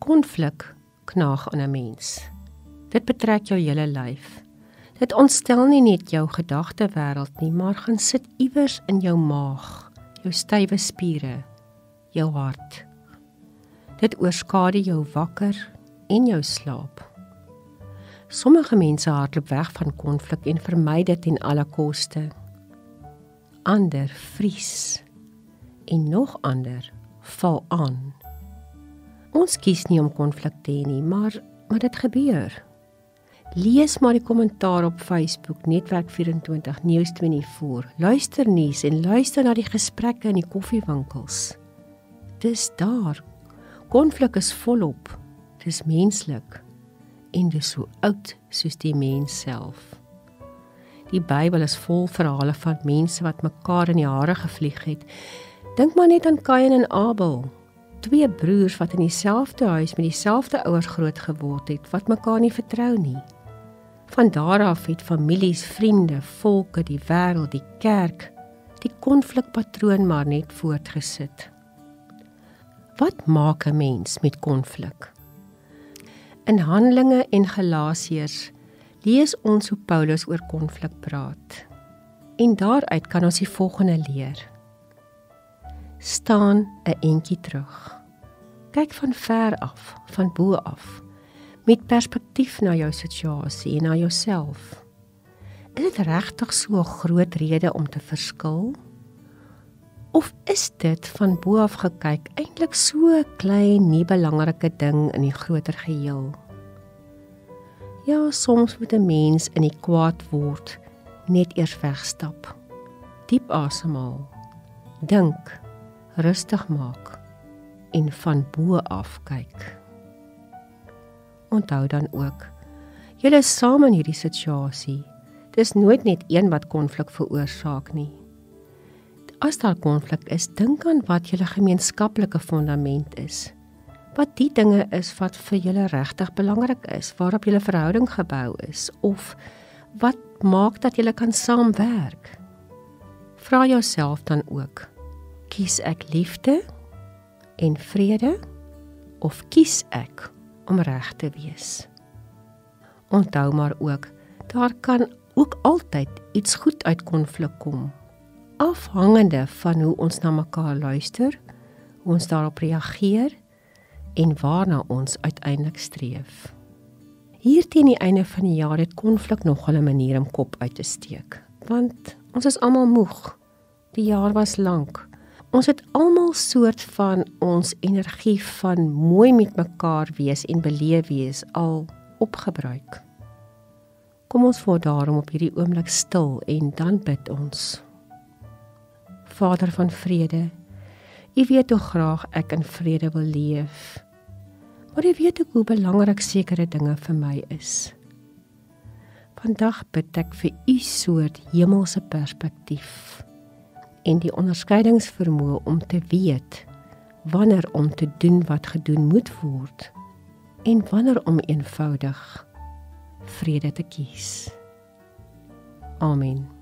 Konflik knaag aan 'n mens. Dit betrek jou hele lyf. Dit ontstel nie net jou gedagtewêreld nie, maar gaan sit iewers in jou maag, jou stywe spiere, jou hart. Dit oorskadu jou wakker en jou slaap. Sommige mense hardloop weg van konflik en vermy dit ten alle koste. Ander vries en nog ander val aan. Ons kies nie om konflik te hê nie, maar dit gebeur. Lees maar die kommentaar op Facebook, Netwerk 24, News24, luister nuus en luister na die gesprekke in die koffiewinkels. Dis daar. Konflik is volop, dis menslik en dis so oud soos die mens self. Die Bybel is vol verhale van mense wat mekaar in die hare gevlieg het. Dink maar net aan Kain en Abel, 2 broers wat in dieselfde huis met dieselfde ouers groot geword het, wat mekaar nie vertrou nie. Van daar af het families, vriende, volke, die wêreld, die kerk, die konflikpatroon maar net voortgesit. Wat maak 'n mens met konflik? In Handelinge en Galasiërs lees ons hoe Paulus oor konflik praat. En daaruit kan ons die volgende leer. Staan 'n entjie terug. Kyk van ver af, van bo af, met perspektief na jou situasie en na jouself. Is dit regtig so 'n groot rede om te verskil? Of is dit van bo af gekyk eintlik so 'n klein, nie belangrike ding in die groter geheel? Ja, soms moet 'n mens in die kwaad word net eers wegstap. Diep asemhaal, dink, rustig maak en van bo af kyk. Onthou dan ook, julle is saam in hierdie situasie. Dis nooit net een wat konflik veroorsaak nie. As daar konflik is, dink aan wat julle gemeenskaplike fundament is. Wat die dinge is wat vir julle regtig belangrik is, waarop julle verhouding gebou is, of wat maak dat julle kan saamwerk. Vra jouself dan ook, kies ek liefde en vrede, of kies ek om reg te wees? Onthou maar ook, daar kan ook altyd iets goed uit konflik kom, afhangende van hoe ons na mekaar luister, hoe ons daarop reageer en waarna ons uiteindelik streef. Hier teen die einde van die jaar het konflik nogal 'n manier om kop uit te steek, want ons is almal moeg. Die jaar was lank. Ons het almal soort van ons energie van mooi met mekaar wees en beleef wees al opgebruik. Kom ons word daarom op hierdie oomblik stil en dan bid ons. Vader van vrede, U weet hoe graag ek in vrede wil leef, maar U weet ook hoe belangrik sekere dinge vir my is. Vandag bid ek vir U soort hemelse perspektief en die onderskeidingsvermoë om te weet wanneer om te doen wat gedoen moet word en wanneer om eenvoudig vrede te kies. Amen.